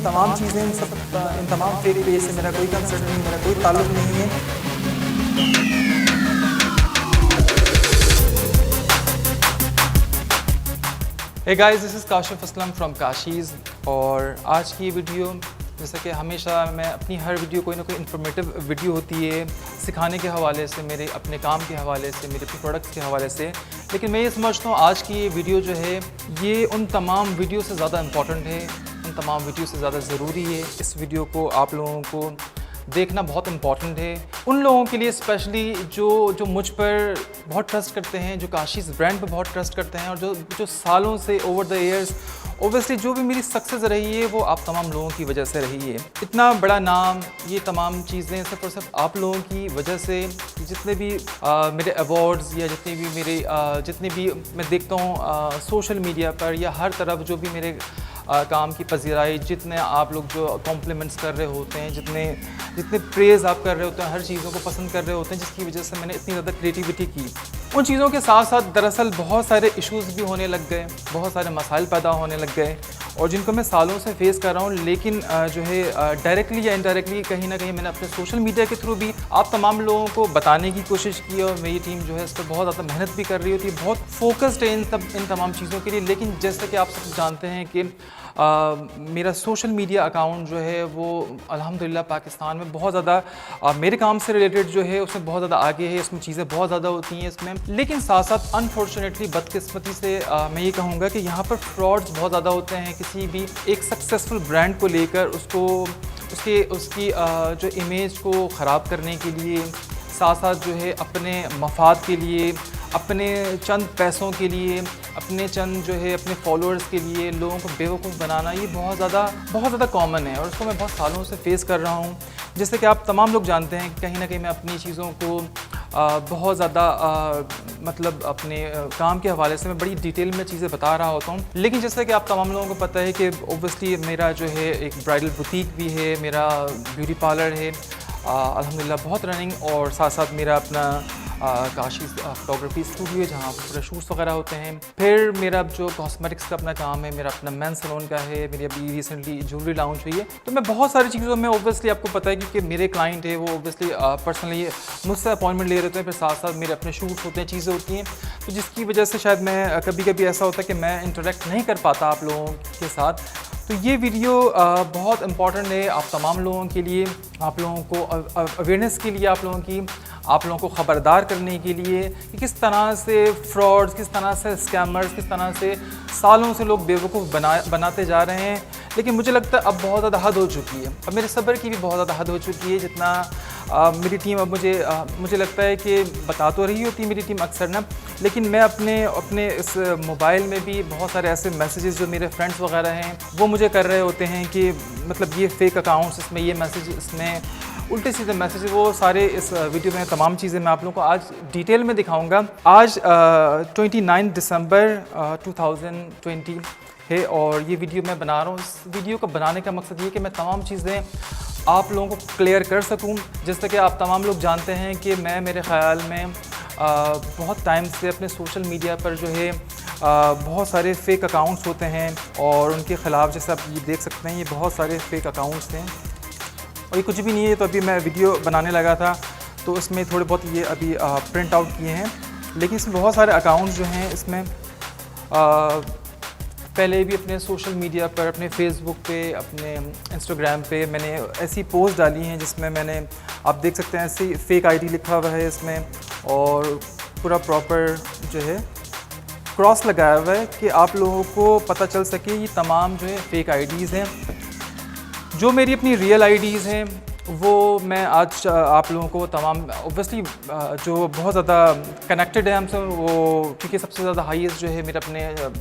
तमाम चीज़ें इन तमाम फेक पेज से मेरा कोई कंसर्न नहीं, मेरा कोई ताल्लुक़ नहीं है। Hey guys, this is Kashif Aslam from Kashee's. और आज की वीडियो, जैसा कि हमेशा मैं अपनी हर वीडियो कोई ना कोई इन्फॉर्मेटिव वीडियो होती है, सिखाने के हवाले से, मेरे अपने काम के हवाले से, मेरे अपने प्रोडक्ट्स के हवाले से। लेकिन मैं ये समझता हूँ आज की ये वीडियो जो है ये उन तमाम वीडियो से ज़्यादा इम्पॉर्टेंट है, उन तमाम वीडियो से ज़्यादा ज़रूरी है। इस वीडियो को आप लोगों को देखना बहुत इम्पॉर्टेंट है, उन लोगों के लिए स्पेशली जो मुझ पर बहुत ट्रस्ट करते हैं, जो काशीज़ ब्रांड पर बहुत ट्रस्ट करते हैं, और जो सालों से ओवर द ईयर्स ओबियसली जो भी मेरी सक्सेस रही है वो आप तमाम लोगों की वजह से रही है। इतना बड़ा नाम, ये तमाम चीज़ें सिर्फ और सिर्फ आप लोगों की वजह से। जितने भी मेरे अवार्ड्स या जितने भी मैं देखता हूँ सोशल मीडिया पर या हर तरफ, जो भी मेरे काम की पजीराई, जितने आप लोग जो कॉम्प्लीमेंट्स कर रहे होते हैं, जितने प्रेज़ आप कर रहे होते हैं, हर चीज़ों को पसंद कर रहे होते हैं, जिसकी वजह से मैंने इतनी ज़्यादा क्रिएटिविटी की। उन चीज़ों के साथ साथ दरअसल बहुत सारे इश्यूज़ भी होने लग गए, बहुत सारे मसाइल पैदा होने लग गए, और जिनको मैं सालों से फेस कर रहा हूँ। लेकिन जो है डायरेक्टली या इनडायरेक्टली कहीं ना कहीं मैंने अपने सोशल मीडिया के थ्रू भी आप तमाम लोगों को बताने की कोशिश की, और मेरी टीम जो है इस पर बहुत ज़्यादा मेहनत भी कर रही होती है, बहुत फोकस्ड है इन तमाम चीज़ों के लिए। लेकिन जैसा कि आप सब जानते हैं कि मेरा सोशल मीडिया अकाउंट जो है वो अल्हम्दुलिल्लाह पाकिस्तान में बहुत ज़्यादा मेरे काम से रिलेटेड जो है उसमें बहुत ज़्यादा आगे है, इसमें चीज़ें बहुत ज़्यादा होती हैं इसमें। लेकिन साथ साथ अनफॉर्चुनेटली, बदकिस्मती से मैं ये कहूँगा कि यहाँ पर फ्रॉड्स बहुत ज़्यादा होते हैं। किसी भी एक सक्सेसफुल ब्रांड को लेकर उसकी जो इमेज को ख़राब करने के लिए, साथ साथ जो है अपने मफाद के लिए, अपने चंद पैसों के लिए, अपने चंद जो है अपने फॉलोअर्स के लिए लोगों को बेवकूफ़ बनाना, ये बहुत ज़्यादा कॉमन है, और उसको मैं बहुत सालों से फेस कर रहा हूँ। जैसे कि आप तमाम लोग जानते हैं कि कहीं ना कहीं मैं अपनी चीज़ों को बहुत ज़्यादा मतलब अपने काम के हवाले से मैं बड़ी डिटेल में चीज़ें बता रहा होता हूँ। लेकिन जैसे कि आप तमाम लोगों को पता है कि ओबियसली मेरा जो है एक ब्राइडल बुटीक भी है, मेरा ब्यूटी पार्लर है अल्हम्दुलिल्लाह बहुत रनिंग, और साथ साथ मेरा अपना काशीज़ फोटोग्राफी स्टूडियो है जहाँ पूरे शूट्स वगैरह होते हैं। फिर मेरा जो कॉस्मेटिक्स का अपना काम है, मेरा अपना मेन सैलून का है, मेरी अभी रिसेंटली ज्वेलरी लाउंज हुई है। तो मैं बहुत सारी चीज़ों में ओबियसली आपको पता है क्योंकि मेरे क्लाइंट है वो ओबियसली पर्सनली मुझसे अपॉइंटमेंट ले रहे हैं, फिर साथ साथ मेरे अपने शूट्स होते हैं, चीज़ें होती हैं, तो जिसकी वजह से शायद मैं कभी कभी ऐसा होता है कि मैं इंटरेक्ट नहीं कर पाता आप लोगों के साथ। तो ये वीडियो बहुत इम्पॉर्टेंट है आप तमाम लोगों के लिए, आप लोगों को अवेयरनेस के लिए, आप लोगों को ख़बरदार करने के लिए कि किस तरह से फ्रॉड्स, किस तरह से स्कैमर्स, किस तरह से सालों से लोग बेवकूफ़ बनाते जा रहे हैं। लेकिन मुझे लगता है अब बहुत ज़्यादा हद हो चुकी है, अब मेरे सब्र की भी बहुत ज़्यादा हद हो चुकी है। जितना मेरी टीम अब मुझे लगता है कि बता तो रही होती है मेरी टीम अक्सर ना, लेकिन मैं अपने इस मोबाइल में भी बहुत सारे ऐसे मैसेजेस जो मेरे फ्रेंड्स वगैरह हैं वो मुझे कर रहे होते हैं कि मतलब ये फेक अकाउंट्स, इसमें ये मैसेज, इसमें उल्टे सीधे मैसेज, वो सारे इस वीडियो में तमाम चीज़ें मैं आप लोगों को आज डिटेल में दिखाऊंगा। आज 29 दिसंबर 2020 है और ये वीडियो मैं बना रहा हूँ। इस वीडियो को बनाने का मकसद ये है कि मैं तमाम चीज़ें आप लोगों को क्लियर कर सकूं। जैसे कि आप तमाम लोग जानते हैं कि मैं मेरे ख़्याल में बहुत टाइम से अपने सोशल मीडिया पर जो है बहुत सारे फेक अकाउंट्स होते हैं, और उनके ख़िलाफ़ जैसे आप ये देख सकते हैं ये बहुत सारे फेक अकाउंट्स हैं, और ये कुछ भी नहीं है। तो अभी मैं वीडियो बनाने लगा था तो इसमें थोड़े बहुत ये अभी प्रिंट आउट किए हैं, लेकिन इसमें बहुत सारे अकाउंट्स जो हैं इसमें पहले भी अपने सोशल मीडिया पर, अपने फेसबुक पे, अपने इंस्टाग्राम पे मैंने ऐसी पोस्ट डाली हैं जिसमें मैंने, आप देख सकते हैं, ऐसी फेक आईडी लिखा हुआ है इसमें, और पूरा प्रॉपर जो है क्रॉस लगाया हुआ है कि आप लोगों को पता चल सके ये तमाम जो है फेक आईडीज़ हैं। जो मेरी अपनी रियल आईडीज़ हैं वो मैं आज आप लोगों को तमाम ओबियसली जो बहुत ज़्यादा कनेक्टेड है हमसे, वो क्योंकि सबसे ज़्यादा हाईएस्ट जो है मेरा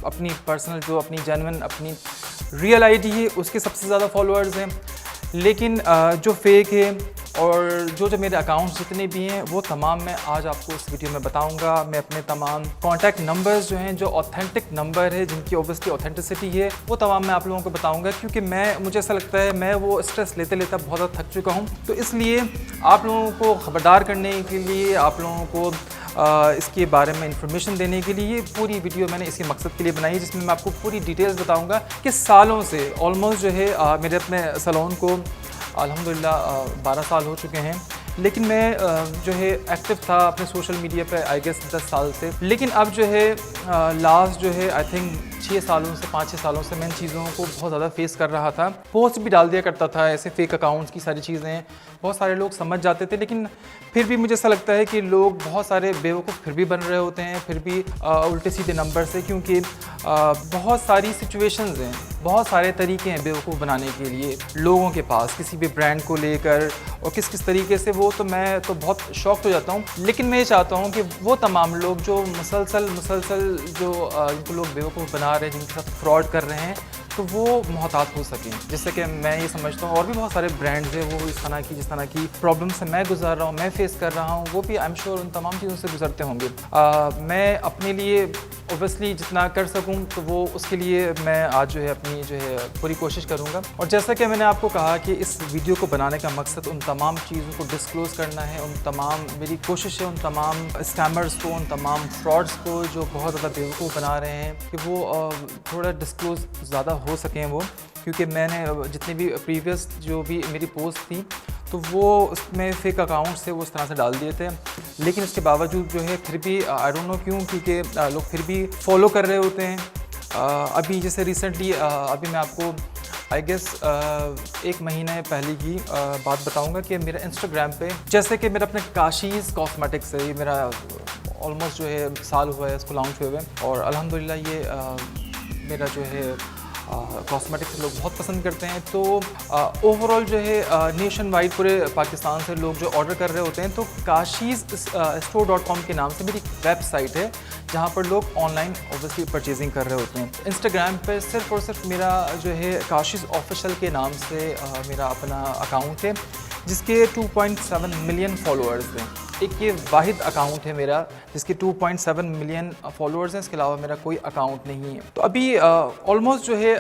अपनी पर्सनल जो अपनी जेन्युइन अपनी रियल आईडी है उसके सबसे ज़्यादा फॉलोअर्स हैं। लेकिन जो फेक है और जो मेरे अकाउंट्स जितने भी हैं वो तमाम मैं आज आपको इस वीडियो में बताऊंगा। मैं अपने तमाम कॉन्टैक्ट नंबर्स जो हैं, जो ऑथेंटिक नंबर है, जिनकी ऑब्वियसली ऑथेंटिसिटी है, वो तमाम मैं आप लोगों को बताऊंगा, क्योंकि मुझे ऐसा लगता है मैं वो स्ट्रेस लेते लेते बहुत ज़्यादा थक चुका हूँ। तो इसलिए आप लोगों को खबरदार करने के लिए, आप लोगों को इसके बारे में इंफॉर्मेशन देने के लिए ये पूरी वीडियो मैंने इसी मकसद के लिए बनाई है, जिसमें मैं आपको पूरी डिटेल्स बताऊंगा कि सालों से ऑलमोस्ट जो है मेरे अपने सैलून को अल्हम्दुलिल्लाह 12 साल हो चुके हैं, लेकिन मैं जो है एक्टिव था अपने सोशल मीडिया पे आई गेस 10 साल से। लेकिन अब जो है लास्ट जो है आई थिंक 5-6 सालों से मैं इन चीज़ों को बहुत ज़्यादा फेस कर रहा था। पोस्ट भी डाल दिया करता था, ऐसे फेक अकाउंट्स की सारी चीज़ें बहुत सारे लोग समझ जाते थे, लेकिन फिर भी मुझे ऐसा लगता है कि लोग बहुत सारे बेवकूफ़ फिर भी बन रहे होते हैं, फिर भी उल्टे सीधे नंबर से, क्योंकि बहुत सारी सिचुएशंस हैं, बहुत सारे तरीके हैं बेवकूफ़ बनाने के लिए लोगों के पास, किसी भी ब्रांड को लेकर और किस तरीके से, वो तो मैं तो बहुत शॉक्ड हो जाता हूँ। लेकिन मैं ये चाहता हूँ कि वो तमाम लोग जो मुसलसल जो इनको लोग बेवकूफ़ बना रहे हैं, जिनके साथ फ्रॉड कर रहे हैं, तो वो मोहतात हो सकें। जिससे कि मैं ये समझता हूँ और भी बहुत सारे ब्रांड्स हैं वो जिस तरह की प्रॉब्लम से मैं गुजर रहा हूँ, मैं फेस कर रहा हूँ, वो भी आई एम श्योर उन तमाम चीज़ों से गुजरते होंगे। मैं अपने लिए ओबियसली जितना कर सकूँ तो वो उसके लिए मैं आज जो है अपनी जो है पूरी कोशिश करूँगा। और जैसा कि मैंने आपको कहा कि इस वीडियो को बनाने का मकसद उन तमाम चीज़ों को डिस्क्लोज़ करना है, उन तमाम मेरी कोशिश है उन तमाम स्कैमर्स को, उन तमाम फ्रॉड्स को जो बहुत ज़्यादा बेवकूफ़ बना रहे हैं, कि वो थोड़ा डिस्क्लोज़ ज़्यादा हो सकें वो, क्योंकि मैंने जितनी भी प्रीवियस जो भी मेरी पोस्ट थी तो वो उसमें फेक अकाउंट्स थे वो उस तरह से डाल दिए थे, लेकिन उसके बावजूद जो है फिर भी आई डोंट नो क्यों, क्योंकि लोग फिर भी फॉलो कर रहे होते हैं। अभी जैसे रिसेंटली अभी मैं आपको आई गेस 1 महीने पहले की बात बताऊंगा कि मेरा इंस्टाग्राम पे, जैसे कि मेरा अपने काशीज़ कॉस्मेटिक्स है, ये मेरा ऑलमोस्ट जो है साल हुआ है इसको लॉन्च हुए, और अल्हम्दुलिल्लाह ये मेरा जो है कॉस्मेटिक्स लोग बहुत पसंद करते हैं। तो ओवरऑल जो है नेशन वाइड पूरे पाकिस्तान से लोग जो ऑर्डर कर रहे होते हैं, तो काशीज़ store.com के नाम से मेरी वेबसाइट है जहाँ पर लोग ऑनलाइन ऑब्वियसली परचेजिंग कर रहे होते हैं। इंस्टाग्राम पर सिर्फ और सिर्फ मेरा जो है काशीज़ ऑफिशियल के नाम से मेरा अपना अकाउंट है, जिसके 2.7 मिलियन फॉलोअर्स हैं। एक ये वाहिद अकाउंट है मेरा जिसके 2.7 मिलियन फॉलोअर्स हैं, इसके अलावा मेरा कोई अकाउंट नहीं है। तो अभी ऑलमोस्ट जो है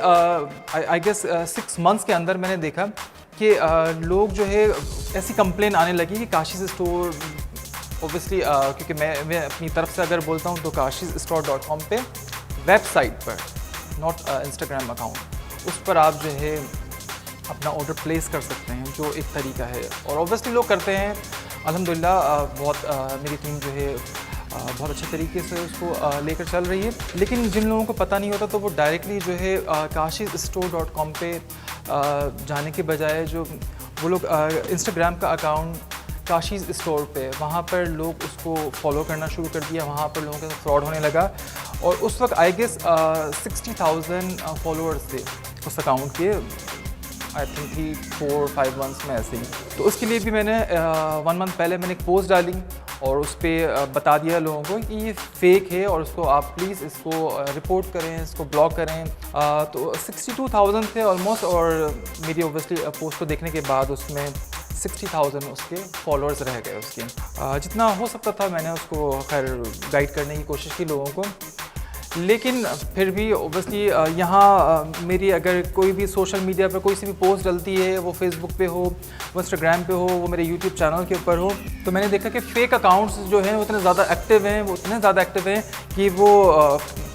आई गेस 6 मंथ्स के अंदर मैंने देखा कि लोग जो है ऐसी कंप्लेन आने लगी कि काशीज़ स्टोर ओबियसली, क्योंकि मैं अपनी तरफ से अगर बोलता हूँ तो काशीज़ store.com पे वेबसाइट पर, नॉट इंस्टाग्राम अकाउंट, उस पर आप जो है अपना ऑर्डर प्लेस कर सकते हैं, जो एक तरीका है। और ऑब्वियसली लोग करते हैं अल्हम्दुलिल्लाह, बहुत मेरी टीम जो है बहुत अच्छे तरीके से उसको लेकर चल रही है। लेकिन जिन लोगों को पता नहीं होता तो वो डायरेक्टली जो है काशीज़ store.com पे जाने के बजाय जो वो लोग इंस्टाग्राम का अकाउंट काशीज़ स्टोर पे, वहाँ पर लोग उसको फॉलो करना शुरू कर दिया, वहाँ पर लोगों के साथ फ्रॉड होने लगा। और उस वक्त आई गेस 60,000 फॉलोअर्स थे उस अकाउंट के, आई थिंक थी 4-5 मंथ्स में ऐसे ही। तो उसके लिए भी मैंने 1 मंथ पहले मैंने एक पोस्ट डाली और उस पर बता दिया लोगों को कि ये फेक है और उसको आप प्लीज़ इसको रिपोर्ट करें, इसको ब्लॉक करें। तो 62,000 थे ऑलमोस्ट, और मेरी ओब्वियसली पोस्ट को देखने के बाद उसमें 60,000 उसके फॉलोअर्स रह गए उसके। जितना हो सकता था मैंने उसको खैर गाइड करने की कोशिश की लोगों को, लेकिन फिर भी ओबियसली यहाँ मेरी अगर कोई भी सोशल मीडिया पर कोई सी भी पोस्ट डलती है, वो फेसबुक पे हो, वो इंस्टाग्राम पे हो, वो मेरे यूट्यूब चैनल के ऊपर हो, तो मैंने देखा कि फ़ेक अकाउंट्स जो हैं वो इतने ज़्यादा एक्टिव हैं कि वो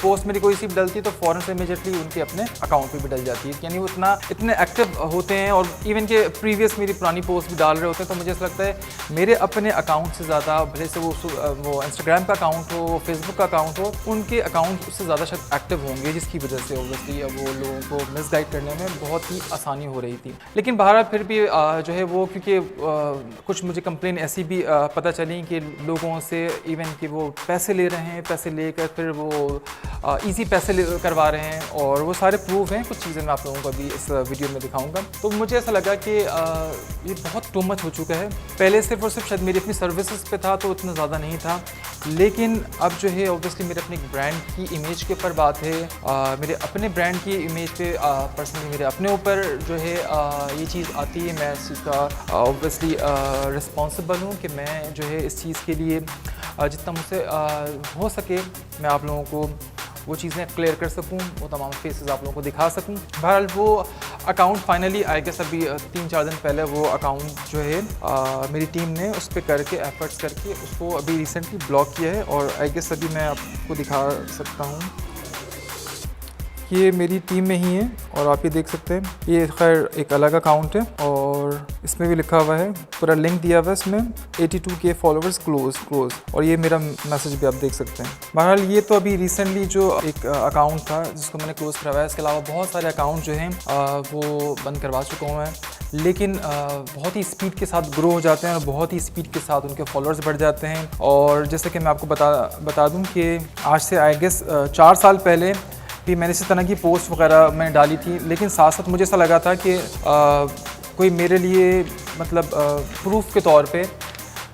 पोस्ट मेरी कोई सी भी डलती है तो फ़ौरन से इमीडिएटली उनके अपने अकाउंट पे भी डल जाती है। यानी वो इतने एक्टिव होते हैं, और इवन के प्रीवियस मेरी पुरानी पोस्ट भी डाल रहे होते हैं। तो मुझे ऐसा लगता है मेरे अपने अकाउंट से ज़्यादा, भले से वो इंस्टाग्राम का अकाउंट हो, वो फेसबुक का अकाउंट हो, उनके अकाउंट उससे ज़्यादा शायद एक्टिव होंगे, जिसकी वजह से ओबियसली वो लोगों को मिसगाइड करने में बहुत ही आसानी हो रही थी। लेकिन बहरहाल फिर भी जो है वो, क्योंकि कुछ मुझे कंप्लेन ऐसी भी पता चली कि लोगों से इवन कि वो पैसे ले रहे हैं, पैसे लेकर फिर वो ईजी पैसे करवा रहे हैं, और वो सारे प्रूफ हैं। कुछ चीज़ें मैं आप लोगों को अभी इस वीडियो में दिखाऊंगा। तो मुझे ऐसा लगा कि ये बहुत टू मच हो चुका है। पहले सिर्फ और सिर्फ शायद मेरी अपनी सर्विसेज पे था तो उतना ज़्यादा नहीं था, लेकिन अब जो है ऑब्वियसली मेरे अपने ब्रांड की इमेज के ऊपर बात है, मेरे अपने ब्रांड की इमेज पे पर्सनली मेरे अपने ऊपर जो है ये चीज़ आती है, मैं इस चीज़ का ऑब्वियसली रिस्पॉन्सिबल हूँ कि मैं जो है इस चीज़ के लिए जितना मुझसे हो सके मैं आप लोगों को वो चीज़ें क्लियर कर सकूं, वो तमाम फेसेस आप लोगों को दिखा सकूं। बहरहाल वो अकाउंट फाइनली आई गेस अभी 3-4 दिन पहले वो अकाउंट जो है मेरी टीम ने उस पर करके एफर्ट्स करके उसको अभी रिसेंटली ब्लॉक किया है और आई गेस अभी मैं आपको दिखा सकता हूँ कि ये मेरी टीम में ही है और आप ये देख सकते हैं। ये खैर एक अलग अकाउंट है और इसमें भी लिखा हुआ है, पूरा लिंक दिया हुआ है इसमें, 82K फॉलोअर्स क्लोज और ये मेरा मैसेज भी आप देख सकते हैं। बहरहाल ये तो अभी रिसेंटली जो एक अकाउंट था जिसको मैंने क्लोज़ करवाया, इसके अलावा बहुत सारे अकाउंट जो हैं वो बंद करवा चुका हूँ मैं, लेकिन बहुत ही स्पीड के साथ ग्रो हो जाते हैं और बहुत ही स्पीड के साथ उनके फॉलोअर्स बढ़ जाते हैं। और जैसे कि मैं आपको बता दूँ कि आज से आई गेस 4 साल पहले भी मैंने इसी तरह की पोस्ट वगैरह मैंने डाली थी, लेकिन साथ साथ मुझे ऐसा लगा था कि कोई मेरे लिए मतलब प्रूफ के तौर पे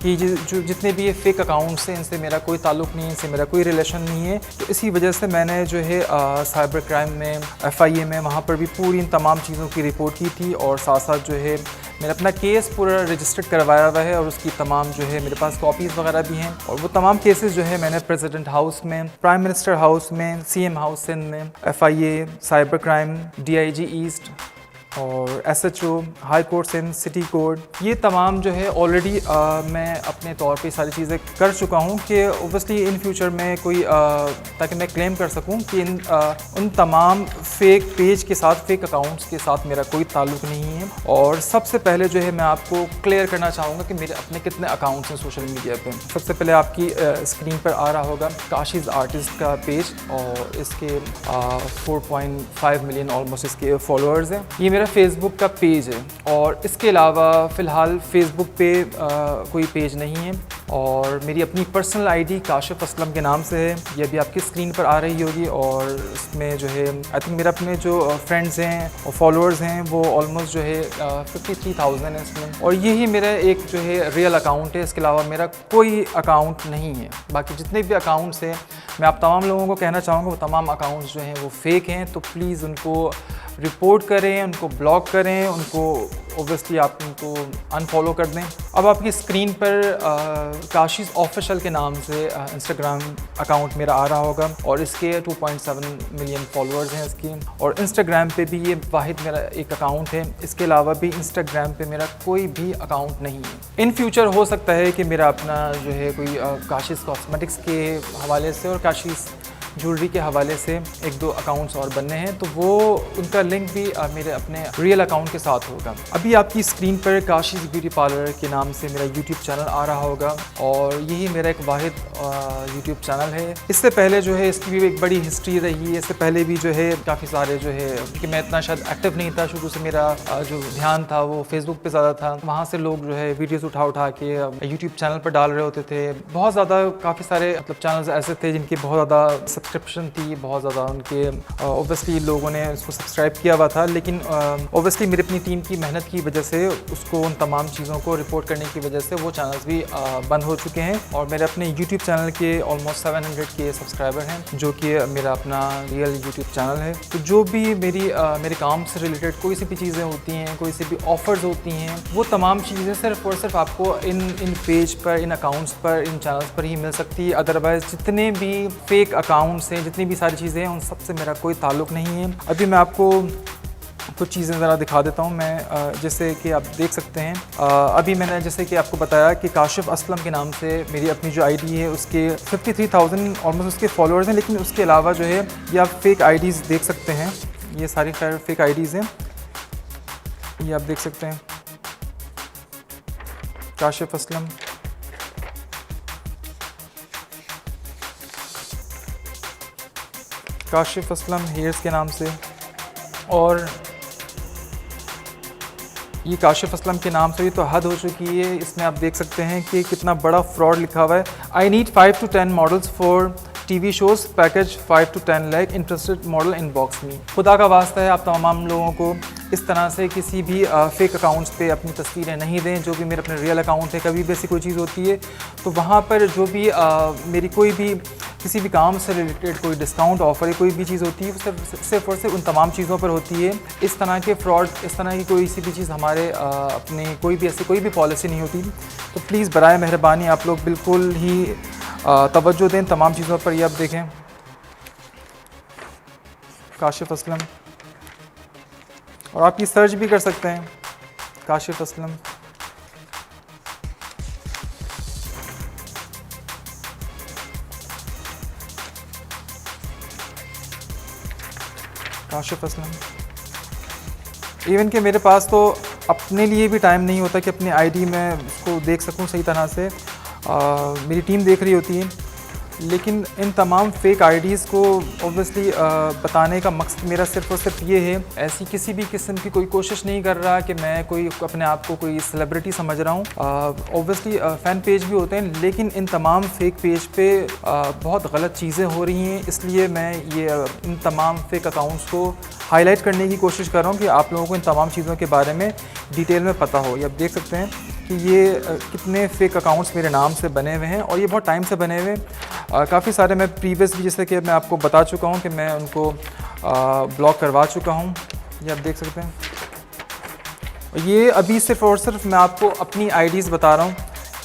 कि जो जितने भी ये फेक अकाउंट्स हैं इनसे मेरा कोई ताल्लुक़ नहीं है, इनसे मेरा कोई रिलेशन नहीं है। तो इसी वजह से मैंने जो है साइबर क्राइम में FIA में वहाँ पर भी पूरी इन तमाम चीज़ों की रिपोर्ट की थी और साथ साथ जो है मैंने अपना केस पूरा रजिस्टर्ड करवाया हुआ है और उसकी तमाम जो है मेरे पास कॉपीज़ वगैरह भी हैं और वो तमाम केसेस जो है मैंने प्रेसिडेंट हाउस में, प्राइम मिनिस्टर हाउस में, CM हाउस सिंध में, FIA, cyber crime, DIG east और SHO, high court Sindh, city court, ये तमाम जो है ऑलरेडी मैं अपने तौर पे सारी चीज़ें कर चुका हूँ कि ओबियसली इन फ्यूचर में कोई ताकि मैं क्लेम कर सकूँ कि उन तमाम फेक पेज के साथ, फेक अकाउंट्स के साथ मेरा कोई ताल्लुक़ नहीं है। और सबसे पहले जो है मैं आपको क्लियर करना चाहूँगा कि मेरे अपने कितने अकाउंट्स हैं सोशल मीडिया पे। सबसे पहले आपकी स्क्रीन पर आ रहा होगा काशीज़ आर्टिस्ट का पेज और इसके 4.5 मिलियन ऑलमोस्ट इसके फॉलोअर्स हैं। ये फेसबुक का पेज है और इसके अलावा फ़िलहाल फेसबुक पे कोई पेज नहीं है और मेरी अपनी पर्सनल आईडी काशिफ असलम के नाम से है, ये भी आपकी स्क्रीन पर आ रही होगी और इसमें जो है आई थिंक मेरा अपने जो फ्रेंड्स हैं और फॉलोअर्स हैं वो ऑलमोस्ट जो है 53,000 है इसमें और यही मेरा एक जो है रियल अकाउंट है। इसके अलावा मेरा कोई अकाउंट नहीं है। बाकी जितने भी अकाउंट्स हैं मैं आप तमाम लोगों को कहना चाहूँगा वो तमाम अकाउंट्स जो हैं वो फेक हैं, तो प्लीज़ उनको रिपोर्ट करें, उनको ब्लॉक करें, उनको ओबियसली आप उनको अनफॉलो कर दें। अब आपकी स्क्रीन पर काशीज़ ऑफिशियल के नाम से इंस्टाग्राम अकाउंट मेरा आ रहा होगा और इसके 2.7 मिलियन फॉलोअर्स हैं इसकी और इंस्टाग्राम पे भी ये वाहिद मेरा एक अकाउंट है। इसके अलावा भी इंस्टाग्राम पे मेरा कोई भी अकाउंट नहीं है। इन फ्यूचर हो सकता है कि मेरा अपना जो है कोई काशीज़ कॉस्मेटिक्स के हवाले से और काशीज़ ज्वेलरी के हवाले से 1-2 अकाउंट्स और बनने हैं, तो वो उनका लिंक भी मेरे अपने रियल अकाउंट के साथ होगा। अभी आपकी स्क्रीन पर काशीज़ ब्यूटी पार्लर के नाम से मेरा यूट्यूब चैनल आ रहा होगा और यही मेरा एक वाहिद यूट्यूब चैनल है। इससे पहले जो है इसकी भी एक बड़ी हिस्ट्री रही है। इससे पहले भी जो है काफ़ी सारे जो है कि मैं इतना शायद एक्टिव नहीं था, शुरू से मेरा जो ध्यान था वो फेसबुक पर ज़्यादा था। वहाँ से लोग जो है वीडियोज़ उठा के यूट्यूब चैनल पर डाल रहे होते थे। बहुत ज़्यादा काफ़ी सारे मतलब चैनल्स ऐसे थे जिनके बहुत ज़्यादा सब्सक्रिप्शन थी, बहुत ज़्यादा उनके ओबियसली लोगों ने उसको सब्सक्राइब किया हुआ था, लेकिन ओबियसली मेरी अपनी टीम की मेहनत की वजह से उसको उन तमाम चीज़ों को रिपोर्ट करने की वजह से वो चैनल्स भी बंद हो चुके हैं और मेरे अपने यूट्यूब चैनल के ऑलमोस्ट 700K सब्सक्राइबर हैं, जो कि मेरा अपना रियल यूट्यूब चैनल है। तो जो भी मेरे काम से रिलेटेड कोई सी भी चीज़ें होती हैं, कोई सी भी ऑफ़र्स होती हैं, वो तमाम चीज़ें सिर्फ और सिर्फ आपको इन पेज पर, इन अकाउंट्स पर, इन चैनल्स पर ही मिल सकती है। अदरवाइज़ जितने भी फेक अकाउंट्स हैं, जितनी भी सारी चीज़ें हैं, उन सबसे मेरा कोई ताल्लुक़ नहीं है। अभी मैं आपको कुछ चीज़ें ज़रा दिखा देता हूँ। मैं जैसे कि आप देख सकते हैं अभी मैंने जैसे कि आपको बताया कि काशिफ असलम के नाम से मेरी अपनी जो आईडी है उसके 53,000 ऑलमोस्ट उसके फॉलोअर्स हैं, लेकिन उसके अलावा जो है ये आप फेक आईडीज़ देख सकते हैं। ये सारी खैर फेक आईडीज़ हैं, ये आप देख सकते हैं। काशिफ असलम, काशिफ असलम हेयर्स के नाम से, और ये काशिफ असलम के नाम से भी तो हद हो चुकी है। इसमें आप देख सकते हैं कि कितना बड़ा फ्रॉड लिखा हुआ है। I need 5 to 10 models for TV shows, package 5 to 10 lakh, interested model inbox मी। खुदा का वास्ता है आप तमाम लोगों को इस तरह से किसी भी फेक अकाउंट्स पे अपनी तस्वीरें नहीं दें। जो भी मेरे अपने रियल अकाउंट है, कभी भी ऐसी कोई चीज़ होती है तो वहाँ पर जो भी मेरी कोई भी किसी भी काम से रिलेटेड कोई डिस्काउंट ऑफर या कोई भी चीज़ होती है वो सिर्फ और सिर्फ उन तमाम चीज़ों पर होती है। इस तरह के फ्रॉड, इस तरह की कोई सी भी चीज़ हमारे अपने कोई भी ऐसी कोई भी पॉलिसी नहीं होती। तो प्लीज़ बराए मेहरबानी आप लोग बिल्कुल ही तवज्जो दें तमाम चीज़ों पर। ये आप देखें काशिफ असलम, और आप ये सर्च भी कर सकते हैं काशिफ असलम। काशिफ असलम, इवन कि मेरे पास तो अपने लिए भी टाइम नहीं होता कि अपनी आईडी में उसको देख सकूं सही तरह से। मेरी टीम देख रही होती है, लेकिन इन तमाम फेक आईडीज़ को ऑब्वियसली बताने का मकसद मेरा सिर्फ और सिर्फ ये है। ऐसी किसी भी किस्म की कोई कोशिश नहीं कर रहा कि मैं कोई अपने आप को कोई सेलिब्रिटी समझ रहा हूँ। ऑब्वियसली फ़ैन पेज भी होते हैं, लेकिन इन तमाम फेक पेज पे बहुत गलत चीज़ें हो रही हैं। इसलिए मैं ये इन तमाम फेक अकाउंट्स को हाईलाइट करने की कोशिश कर रहा हूँ कि आप लोगों को इन तमाम चीज़ों के बारे में डिटेल में पता हो। ये आप देख सकते हैं कि ये कितने फ़ेक अकाउंट्स मेरे नाम से बने हुए हैं, और ये बहुत टाइम से बने हुए हैं। काफ़ी सारे मैं प्रीवियस भी, जैसे कि मैं आपको बता चुका हूँ कि मैं उनको ब्लॉक करवा चुका हूँ। ये आप देख सकते हैं। ये अभी सिर्फ़ और सिर्फ मैं आपको अपनी आईडीज़ बता रहा हूँ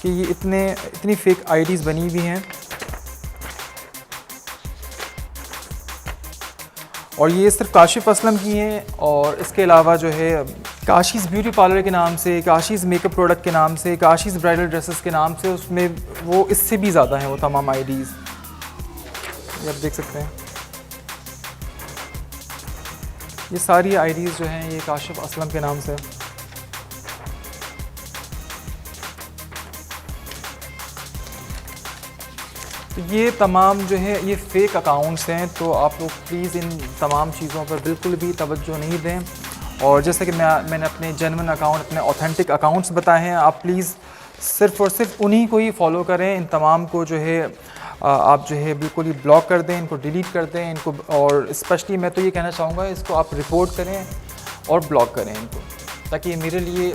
कि ये इतनी फ़ेक आईडीज़ बनी हुई हैं, और ये सिर्फ काशिफ असलम की हैं। और इसके अलावा जो है काशीज़ ब्यूटी पार्लर के नाम से, काशीज़ मेकअप प्रोडक्ट के नाम से, काशीज़ ब्राइडल ड्रेसेस के नाम से, उसमें वो इससे भी ज़्यादा हैं वो तमाम आईडीज़। ये आप देख सकते हैं, ये सारी आईडीज़ जो हैं ये काशिफ असलम के नाम से। ये तमाम जो है ये फ़ेक अकाउंट्स हैं। तो आप लोग प्लीज़ इन तमाम चीज़ों पर बिल्कुल भी तवज्जो नहीं दें। और जैसे कि मैंने अपने जेन्युइन अकाउंट, अपने ऑथेंटिक अकाउंट्स बताए हैं, आप प्लीज़ सिर्फ़ और सिर्फ उन्हीं को ही फॉलो करें। इन तमाम को जो है आप जो है बिल्कुल ही ब्लॉक कर दें, इनको डिलीट कर दें इनको। और स्पेशली मैं तो ये कहना चाहूँगा, इसको आप रिपोर्ट करें और ब्लॉक करें इनको, ताकि मेरे लिए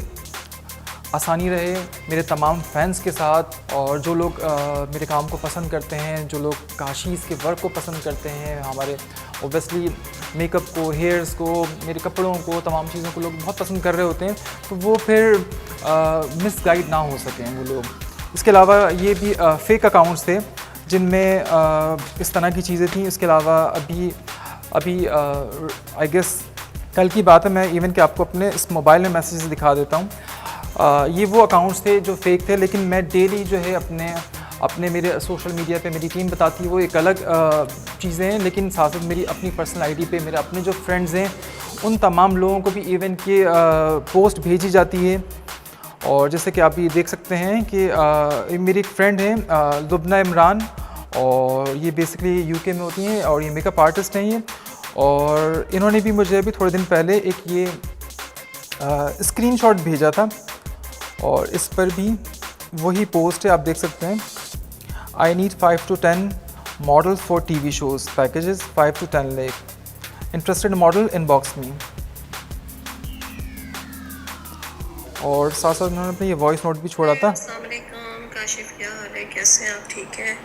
आसानी रहे, मेरे तमाम फैंस के साथ। और जो लोग मेरे काम को पसंद करते हैं, जो लोग काशीज़ के वर्क को पसंद करते हैं, हमारे ओबियसली मेकअप को, हेयर्स को, मेरे कपड़ों को, तमाम चीज़ों को लोग बहुत पसंद कर रहे होते हैं, तो वो फिर मिसगाइड ना हो सकें वो लोग। इसके अलावा ये भी फ़ेक अकाउंट्स थे जिनमें इस तरह की चीज़ें थी। इसके अलावा अभी आई गेस कल की बात है, मैं इवन कि आपको अपने इस मोबाइल में मैसेज दिखा देता हूँ। ये वो अकाउंट्स थे जो फ़ेक थे, लेकिन मैं डेली जो है अपने मेरे सोशल मीडिया पे मेरी टीम बताती है वो एक अलग चीज़ें हैं, लेकिन साथ साथ मेरी अपनी पर्सनल आईडी पे मेरे अपने जो फ्रेंड्स हैं उन तमाम लोगों को भी इवन के पोस्ट भेजी जाती है। और जैसे कि आप ये देख सकते हैं कि मेरी एक फ्रेंड है लुबना इमरान, और ये बेसिकली यूके में होती हैं और ये मेकअप आर्टिस्ट हैं ये। और इन्होंने भी मुझे अभी थोड़े दिन पहले एक ये स्क्रीनशॉट भेजा था, और इस पर भी वही पोस्ट है, आप देख सकते हैं। I need 5 to 10 models for TV shows packages 5 to 10 lakh, interested model inbox मी। और साथ साथ उन्होंने अपने ये वॉइस नोट भी छोड़ा था। अस्सलाम वालेकुम, काशिफ क्या हाल है, कैसे हैं आप, ठीक है?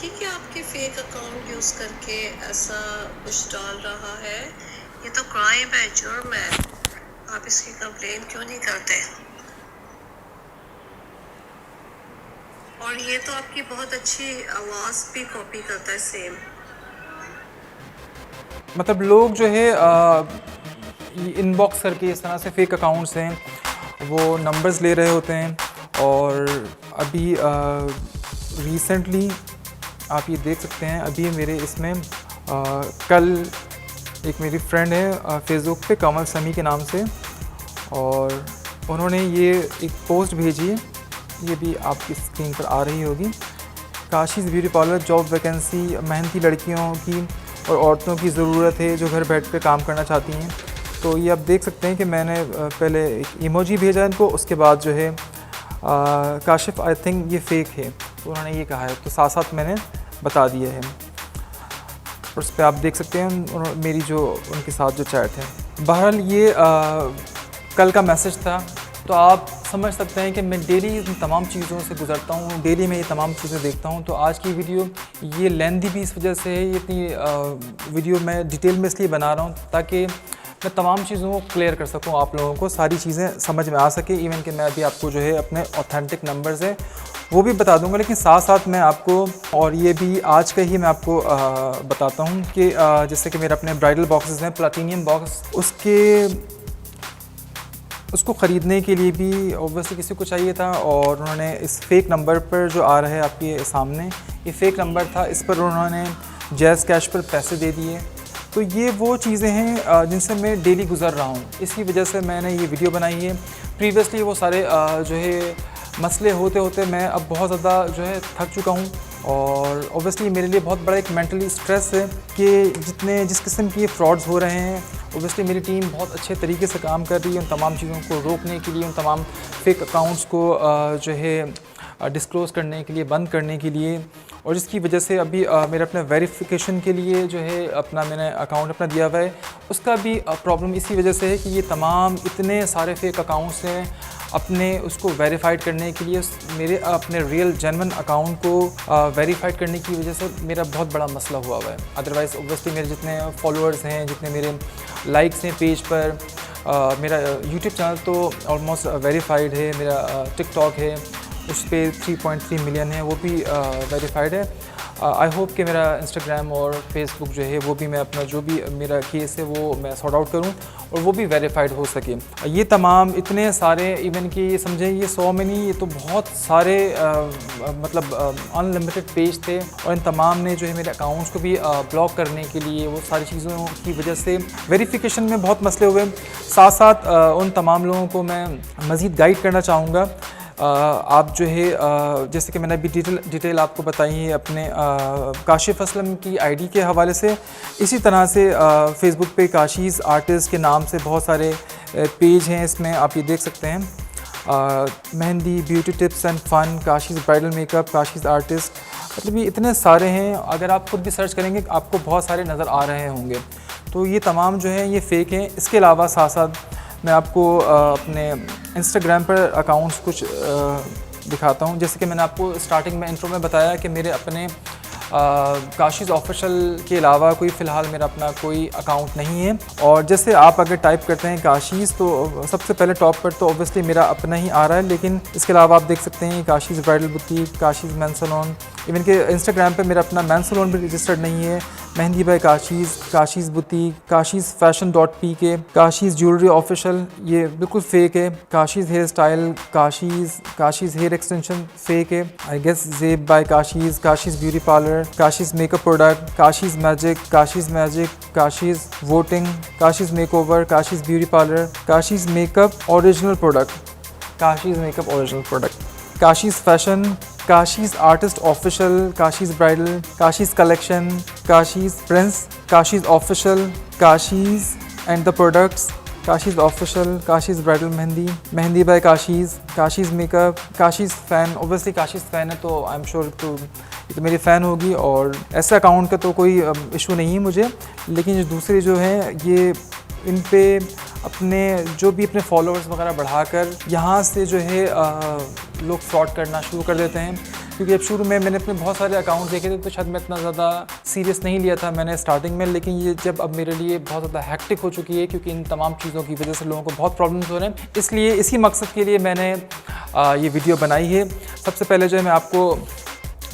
ये क्या आपके फेक अकाउंट यूज़ करके ऐसा कुछ डाल रहा है? ये तो क्राइम है, जुर्म है। आप इसकी कंप्लेन क्यों नहीं करते? और ये तो आपकी बहुत अच्छी आवाज़ भी कॉपी करता है सेम। मतलब लोग जो है इनबॉक्स करके इस तरह से फ़ेक अकाउंट्स हैं वो नंबर्स ले रहे होते हैं। और अभी रिसेंटली आप ये देख सकते हैं, अभी मेरे इसमें कल एक मेरी फ्रेंड है फेसबुक पे कमल समी के नाम से, और उन्होंने ये एक पोस्ट भेजी है, ये भी आपकी स्क्रीन पर आ रही होगी। Kashi's beauty parlour job vacancy, मेहनती लड़कियों की और औरतों की ज़रूरत है जो घर बैठ कर काम करना चाहती हैं। तो ये आप देख सकते हैं कि मैंने पहले एक इमोजी भेजा इनको, उसके बाद जो है काशिफ आई थिंक ये फ़ेक है, तो उन्होंने ये कहा है, तो साथ साथ मैंने बता दिया है। और उस पर आप देख सकते हैं मेरी जो उनके साथ जो चैट है। बहरहाल ये कल का मैसेज था, तो आप समझ सकते हैं कि मैं डेली इन तमाम चीज़ों से गुज़रता हूँ, डेली मैं ये तमाम चीज़ें देखता हूँ। तो आज की वीडियो ये लेंथी भी इस वजह से है, ये इतनी वीडियो मैं डिटेल में इसलिए बना रहा हूँ ताकि मैं तमाम चीज़ों को क्लियर कर सकूँ, आप लोगों को सारी चीज़ें समझ में आ सके। इवन कि मैं अभी आपको जो है अपने ऑथेंटिक नंबर्स हैं वो भी बता दूंगा, लेकिन साथ साथ मैं आपको, और ये भी आज का ही मैं आपको बताता हूँ कि जैसे कि मेरे अपने ब्राइडल बॉक्सेस हैं, प्लैटिनियम बॉक्स, उसको ख़रीदने के लिए भी ऑब्वियसली किसी को चाहिए था, और उन्होंने इस फेक नंबर पर जो आ रहा है आपके सामने, ये फेक नंबर था, इस पर उन्होंने जैज़ कैश पर पैसे दे दिए। तो ये वो चीज़ें हैं जिनसे मैं डेली गुज़र रहा हूँ, इसी वजह से मैंने ये वीडियो बनाई है। प्रीवियसली वो सारे जो है मसले होते होते मैं अब बहुत ज़्यादा जो है थक चुका हूँ, और ऑब्वियसली मेरे लिए बहुत बड़ा एक मेंटली स्ट्रेस है कि जिस किस्म के फ्रॉड्स हो रहे हैं। ऑब्वियसली मेरी टीम बहुत अच्छे तरीके से काम कर रही है उन तमाम चीज़ों को रोकने के लिए, उन तमाम फेक अकाउंट्स को जो है डिस्क्लोज़ करने के लिए, बंद करने के लिए, और जिसकी वजह से अभी मेरे अपने वेरिफिकेशन के लिए जो है अपना मैंने अकाउंट अपना दिया हुआ है, उसका भी प्रॉब्लम इसी वजह से है कि ये तमाम इतने सारे फेक अकाउंट्स हैं। अपने उसको वेरीफाइड करने के लिए, मेरे अपने रियल जेन्युइन अकाउंट को वेरीफाइड करने की वजह से मेरा बहुत बड़ा मसला हुआ है। अदरवाइज़ ऑब्वियसली मेरे जितने फॉलोअर्स हैं, जितने मेरे लाइक्स हैं पेज पर, मेरा यूट्यूब चैनल तो ऑलमोस्ट वेरीफाइड है, मेरा टिकटॉक है उस पर 3.3 मिलियन है, वो भी वेरीफाइड है। आई होप कि मेरा इंस्टाग्राम और फेसबुक जो है वो भी मैं अपना जो भी मेरा केस है वो मैं सॉर्ट आउट करूं और वो भी वेरीफाइड हो सके। ये तमाम इतने सारे, इवन कि ये समझें ये 100 में नहीं, ये तो बहुत सारे मतलब अनलिमिटेड पेज थे, और इन तमाम ने जो है मेरे अकाउंट्स को भी ब्लॉक करने के लिए, वो सारी चीज़ों की वजह से वेरिफिकेशन में बहुत मसले हुए। साथ साथ उन तमाम लोगों को मैं मज़ीद गाइड करना चाहूँगा। आप जो है जैसे कि मैंने अभी डिटेल आपको बताई है अपने काशिफ असलम की आईडी के हवाले से, इसी तरह से फेसबुक पे काशीज़ आर्टिस्ट के नाम से बहुत सारे पेज हैं, इसमें आप ये देख सकते हैं mehndi, beauty tips and fun, Kashi's bridal makeup, Kashi's artist, मतलब ये इतने सारे हैं। अगर आप खुद भी सर्च करेंगे आपको बहुत सारे नज़र आ रहे होंगे। तो ये तमाम जो है ये फ़ेक हैं। इसके अलावा साथ साथ मैं आपको अपने इंस्टाग्राम पर अकाउंट्स कुछ दिखाता हूँ। जैसे कि मैंने आपको स्टार्टिंग में इंट्रो में बताया कि मेरे अपने काशीज़ ऑफिशियल के अलावा कोई फ़िलहाल मेरा अपना कोई अकाउंट नहीं है। और जैसे आप अगर टाइप करते हैं काशीज़ तो सबसे पहले टॉप पर तो ऑब्वियसली मेरा अपना ही आ रहा है, लेकिन इसके अलावा आप देख सकते हैं Kashee's bridal boutique, Kashee's men's salon, even कि इंस्टाग्राम पे मेरा अपना मेंस सैलून भी रजिस्टर्ड नहीं है, मेहंदी बाय काशीज़, काशीज़ बुटीक, काशीज़ फैशन.pk, काशीज़ ज्वेलरी ऑफिशियल, ये बिल्कुल फ़ेक है, Kashee's hair style, Kashee's hair extension fake है, I guess Zeb by Kashee's, Kashee's beauty parlour, Kashee's makeup product, Kashee's magic, Kashee's voting, Kashee's makeover, Kashee's beauty parlour, Kashee's makeup original product, Kashee's makeup original product, Kashee's fashion, Kashee's artist official, Kashee's bridal, Kashee's collection, Kashee's prince, Kashee's official, Kashee's and the products, Kashee's official, Kashee's bridal mehndi, mehndi by Kashee's, Kashee's makeup, Kashee's fan, obviously Kashee's fan है तो I am sure तो ये तो मेरी fan होगी, और ऐसे account का तो कोई इशू नहीं है मुझे। लेकिन जो दूसरे जो हैं ये इन पे अपने जो भी अपने फॉलोअर्स वगैरह बढ़ाकर यहाँ से जो है लोग फ्रॉड करना शुरू कर देते हैं। क्योंकि अब शुरू में मैंने अपने बहुत सारे अकाउंट देखे थे तो शायद मैं इतना ज़्यादा सीरियस नहीं लिया था मैंने स्टार्टिंग में, लेकिन ये जब अब मेरे लिए बहुत ज़्यादा हैक्टिक हो चुकी है क्योंकि इन तमाम चीज़ों की वजह से लोगों को बहुत प्रॉब्लम्स हो रहे हैं, इसलिए इसी मकसद के लिए मैंने ये वीडियो बनाई है। सबसे पहले जो है मैं आपको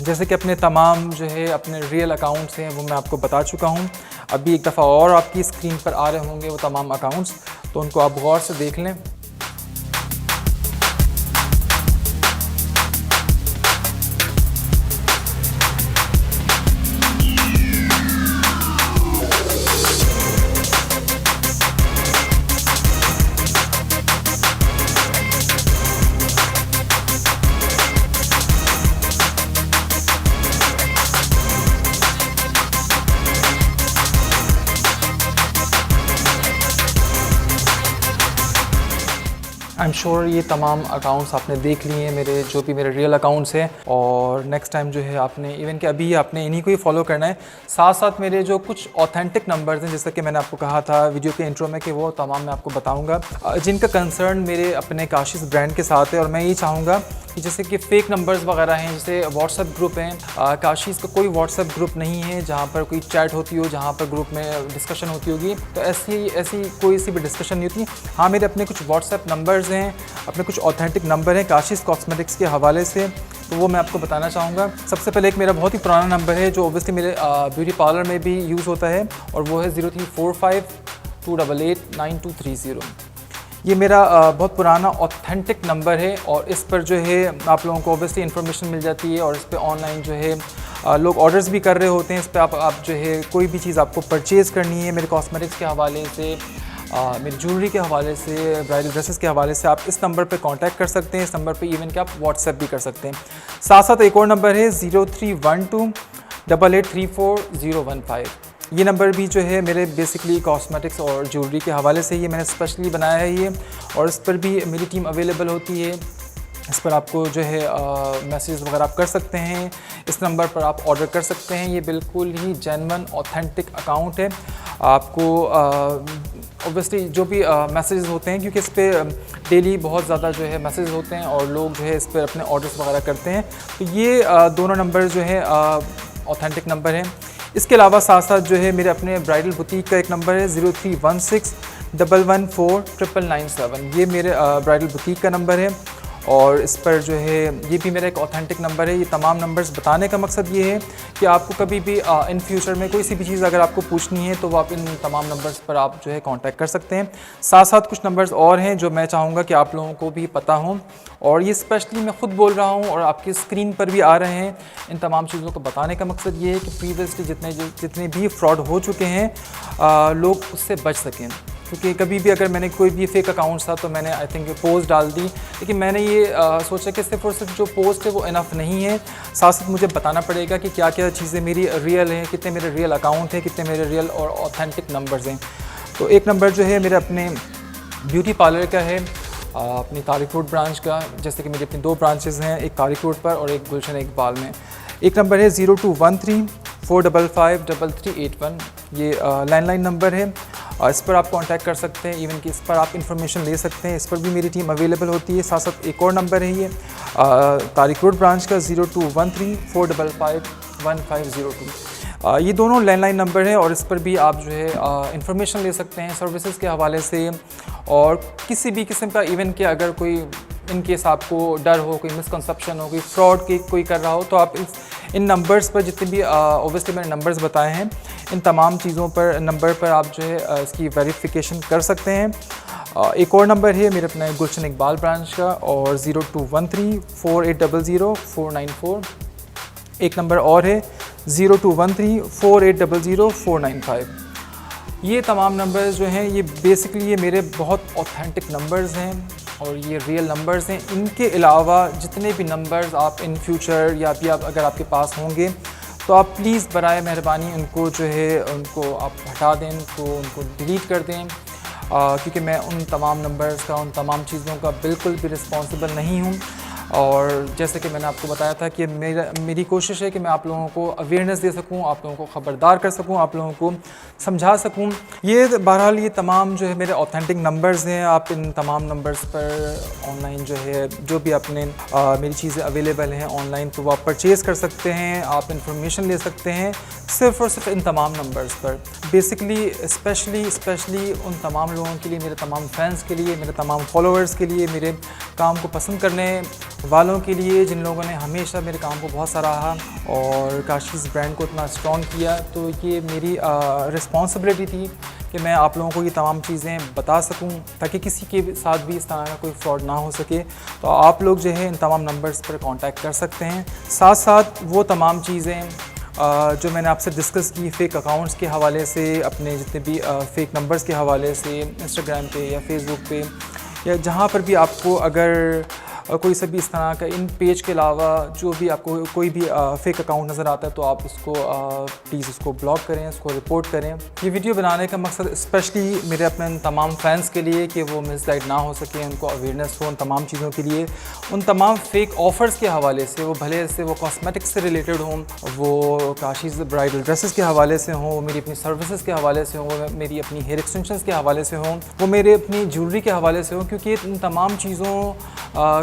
जैसे कि अपने तमाम जो है अपने रियल अकाउंट्स हैं वो मैं आपको बता चुका हूँ। अभी एक दफ़ा और आपकी स्क्रीन पर आ रहे होंगे वो तमाम अकाउंट्स, तो उनको आप गौर से देख लें। आई एम श्योर ये तमाम अकाउंट्स आपने देख लिए हैं, मेरे जो भी मेरे रियल अकाउंट्स हैं, और नेक्स्ट टाइम जो है आपने इवन कि अभी आपने इन्हीं को ही फॉलो करना है। साथ साथ मेरे जो कुछ ऑथेंटिक नंबर्स हैं, जैसा कि मैंने आपको कहा था वीडियो के इंट्रो में कि वो तमाम मैं आपको बताऊंगा, जिनका कंसर्न मेरे अपने काशिश ब्रांड के साथ है। और मैं ये चाहूँगा कि जैसे कि फ़ेक नंबर्स वगैरह हैं, जैसे व्हाट्सएप ग्रुप हैं, काशिश का कोई व्हाट्सएप ग्रुप नहीं है जहाँ पर कोई चैट होती हो, जहाँ पर ग्रुप में डिस्कशन होती होगी, तो ऐसी कोई सी भी डिस्कशन नहीं होती। हाँ, मेरे अपने कुछ व्हाट्सएप नंबर्स हैं, अपने कुछ ऑथेंटिक नंबर हैं काशिश कॉस्मेटिक्स के हवाले से, तो वो मैं आपको बताना चाहूँगा। सबसे पहले एक मेरा बहुत ही पुराना नंबर है जो ओबियसली मेरे ब्यूटी पार्लर में भी यूज़ होता है, और वो है 0345288923 ये मेरा बहुत पुराना ऑथेंटिक नंबर है, और इस पर जो है आप लोगों को ओबियसली इन्फॉर्मेशन मिल जाती है, और इस पर ऑनलाइन जो है लोग ऑर्डर्स भी कर रहे होते हैं। इस पर आप जो है कोई भी चीज़ आपको परचेज़ करनी है मेरे कॉस्मेटिक्स के हवाले से, मेरी ज्वेलरी के हवाले से, ब्राइडल ड्रेसेस के हवाले से, आप इस नंबर पे कांटेक्ट कर सकते हैं। इस नंबर पे इवन कि आप व्हाट्सएप भी कर सकते हैं। साथ साथ एक और नंबर है 0312883415। ये नंबर भी जो है मेरे बेसिकली कॉस्मेटिक्स और ज्वेलरी के हवाले से ये मैंने स्पेशली बनाया है ये, और इस पर भी मेरी टीम अवेलेबल होती है। इस पर आपको जो है मैसेज वगैरह आप कर सकते हैं, इस नंबर पर आप ऑर्डर कर सकते हैं। ये बिल्कुल ही जेन्युइन ऑथेंटिक अकाउंट है। आपको ऑब्वियसली जो भी मैसेजेस होते हैं, क्योंकि इस पर डेली बहुत ज़्यादा जो है मैसेज होते हैं और लोग जो है इस पर अपने ऑर्डर्स वगैरह करते हैं, तो ये दोनों नंबर जो है ऑथेंटिक नंबर हैं। इसके अलावा साथ साथ जो है मेरे अपने ब्राइडल बुटीक का एक नंबर है 0316114997। ये मेरे ब्राइडल बुटीक का नंबर है, और इस पर जो है ये भी मेरा एक ऑथेंटिक नंबर है। ये तमाम नंबर्स बताने का मकसद ये है कि आपको कभी भी इन फ्यूचर में कोई सी भी चीज़ अगर आपको पूछनी है तो आप इन तमाम नंबर्स पर आप जो है कांटेक्ट कर सकते हैं। साथ साथ कुछ नंबर्स और हैं जो मैं चाहूँगा कि आप लोगों को भी पता हों, और ये स्पेशली मैं ख़ुद बोल रहा हूँ और आपकी स्क्रीन पर भी आ रहे हैं। इन तमाम चीज़ों को बताने का मकसद ये है कि प्रीवियसली जितने भी फ्रॉड हो चुके हैं लोग उससे बच सकें। क्योंकि कभी भी अगर मैंने कोई भी फेक अकाउंट था तो मैंने आई थिंक पोस्ट डाल दी, लेकिन मैंने ये सोचा कि सिर्फ और सिर्फ जो पोस्ट है वो इनफ नहीं है, साथ साथ मुझे बताना पड़ेगा कि क्या क्या चीज़ें मेरी रियल हैं, कितने मेरे रियल अकाउंट हैं, कितने मेरे रियल और ऑथेंटिक नंबर्स हैं। तो एक नंबर जो है मेरे अपने ब्यूटी पार्लर का है, अपनी तारिक रोड ब्रांच का, जैसे कि मेरी अपनी 2 ब्रांचेज़ हैं, एक तारिक रोड पर और एक गुलशन इकबाल में। एक नंबर है 0213455381। ये लैंडलाइन नंबर है, इस पर आप कांटेक्ट कर सकते हैं, इवन कि इस पर आप इंफॉर्मेशन ले सकते हैं। इस पर भी मेरी टीम अवेलेबल होती है। साथ साथ एक और नंबर है ये तारिक रोड ब्रांच का 0213455152। ये दोनों लैंडलाइन नंबर हैं, और इस पर भी आप जो है इंफॉर्मेशन ले सकते हैं सर्विसेज के हवाले से, और किसी भी किस्म का इवन कि अगर कोई इन केस आपको डर हो, कोई मिसकंसेप्शन हो, कोई फ्रॉड कोई कर रहा हो, तो आप इन नंबर्स पर जितने भी ओबियसली मैंने नंबर्स बताए हैं, इन तमाम चीज़ों पर नंबर पर आप जो है इसकी वेरिफिकेशन कर सकते हैं। एक और नंबर है मेरे अपने गुलशन इकबाल ब्रांच का, और 021348000494। एक नंबर और है 021348000495। ये तमाम नंबर्स जो हैं ये बेसिकली ये मेरे बहुत ऑथेंटिक नंबर्स हैं, और ये रियल नंबर्स हैं। इनके अलावा जितने भी नंबर्स आप इन फ्यूचर या भी आप अगर आपके पास होंगे तो आप प्लीज़ बराए मेहरबानी उनको जो है उनको आप हटा दें, उनको डिलीट कर दें, क्योंकि मैं उन तमाम नंबर्स का, उन तमाम चीज़ों का बिल्कुल भी रिस्पॉन्सिबल नहीं हूँ। और जैसे कि मैंने आपको बताया था कि मेरी कोशिश है कि मैं आप लोगों को अवेयरनेस दे सकूं, आप लोगों को ख़बरदार कर सकूं, आप लोगों को समझा सकूं। ये बहरहाल ये तमाम जो है मेरे ऑथेंटिक नंबर्स हैं। आप इन तमाम नंबर्स पर ऑनलाइन जो है जो भी अपने मेरी चीज़ें अवेलेबल हैं ऑनलाइन, तो वो आप परचेज़ कर सकते हैं, आप इंफॉर्मेशन ले सकते हैं सिर्फ़ और सिर्फ इन तमाम नंबर्स पर। बेसिकली स्पेशली उन तमाम लोगों के लिए, मेरे तमाम फैंस के लिए, मेरे तमाम फॉलोअर्स के लिए, मेरे काम को पसंद करने वालों के लिए, जिन लोगों ने हमेशा मेरे काम को बहुत सराहा और काशिश ब्रांड को इतना स्ट्रॉन्ग किया, तो ये मेरी रिस्पॉन्सिबिलिटी थी कि मैं आप लोगों को ये तमाम चीज़ें बता सकूं, ताकि किसी के साथ भी इस तरह का कोई फ्रॉड ना हो सके। तो आप लोग जो है इन तमाम नंबर्स पर कांटेक्ट कर सकते हैं। साथ साथ वो तमाम चीज़ें जो मैंने आपसे डिस्कस की फ़ेक अकाउंट्स के हवाले से, अपने जितने भी फ़ेक नंबर्स के हवाले से, इंस्टाग्राम पे या फेसबुक पे या जहाँ पर भी आपको अगर कोई सा भी इस तरह का इन पेज के अलावा जो भी आपको कोई भी फेक अकाउंट नज़र आता है तो आप उसको प्लीज़ उसको ब्लॉक करें, उसको रिपोर्ट करें। ये वीडियो बनाने का मकसद स्पेशली मेरे अपने तमाम फैंस के लिए कि वो मिसगाइड ना हो सके, उनको अवेयरनेस हो उन तमाम चीज़ों के लिए, उन तमाम फेक ऑफ़र्स के हवाले से, वो भले से वो कॉस्मेटिक्स से रिलेटेड हों, वो काशीज़ ब्राइडल ड्रेसेस के हवाले से हों, वो मेरी अपनी सर्विसेज के हवाले से हों, वो मेरी अपनी हेयर एक्सटेंशंस के हवाले से हों, वो मेरे अपनी ज्वेलरी के हवाले से हों, क्योंकि इन तमाम चीज़ों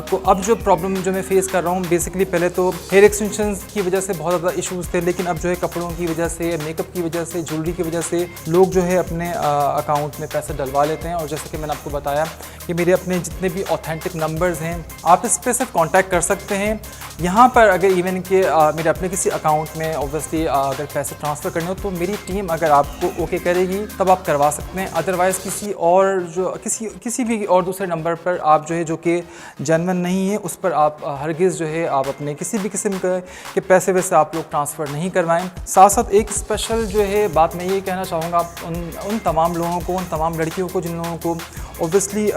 को अब जो प्रॉब्लम जो मैं फेस कर रहा हूँ, बेसिकली पहले तो हेयर एक्सटेंशंस की वजह से बहुत ज़्यादा इश्यूज़ थे, लेकिन अब जो है कपड़ों की वजह से, मेकअप की वजह से, ज्वेलरी की वजह से लोग जो है अपने अकाउंट में पैसे डलवा लेते हैं। और जैसे कि मैंने आपको बताया कि मेरे अपने जितने भी ऑथेंटिक नंबर्स हैं आप इस पर सिर्फ कॉन्टैक्ट कर सकते हैं। यहाँ पर अगर इवन के मेरे अपने किसी अकाउंट में ऑब्वियसली अगर पैसे ट्रांसफ़र करने हो तो मेरी टीम अगर आपको ओके करेगी तब आप करवा सकते हैं। अदरवाइज़ किसी भी और दूसरे नंबर पर आप जो है जो कि जेन्युइन नहीं है उस पर आप हरगिज़ जो है आप अपने किसी भी किस्म के पैसे वैसे आप लोग ट्रांसफ़र नहीं करवाएं। साथ साथ एक स्पेशल जो है बात मैं ये कहना चाहूँगा उन तमाम लोगों को, उन तमाम लड़कियों को जिन लोगों को ऑब्वियसली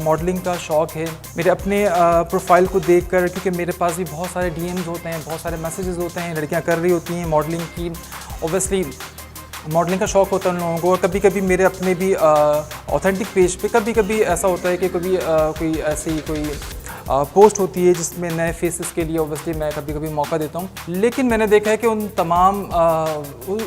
मॉडलिंग का शौक़ है, मेरे अपने प्रोफाइल को देखकर, क्योंकि मेरे पास भी बहुत सारे डीएम्स होते हैं, बहुत सारे मैसेजेस होते हैं, लड़कियां कर रही होती हैं मॉडलिंग की, ऑब्वियसली मॉडलिंग का शौक़ होता है उन लोगों को। और कभी कभी मेरे अपने भी ऑथेंटिक पेज पे कभी कभी ऐसा होता है कि कभी कोई ऐसी कोई पोस्ट होती है जिसमें नए फेसेस के लिए ऑब्वियसली मैं कभी कभी मौका देता हूँ, लेकिन मैंने देखा है कि उन तमाम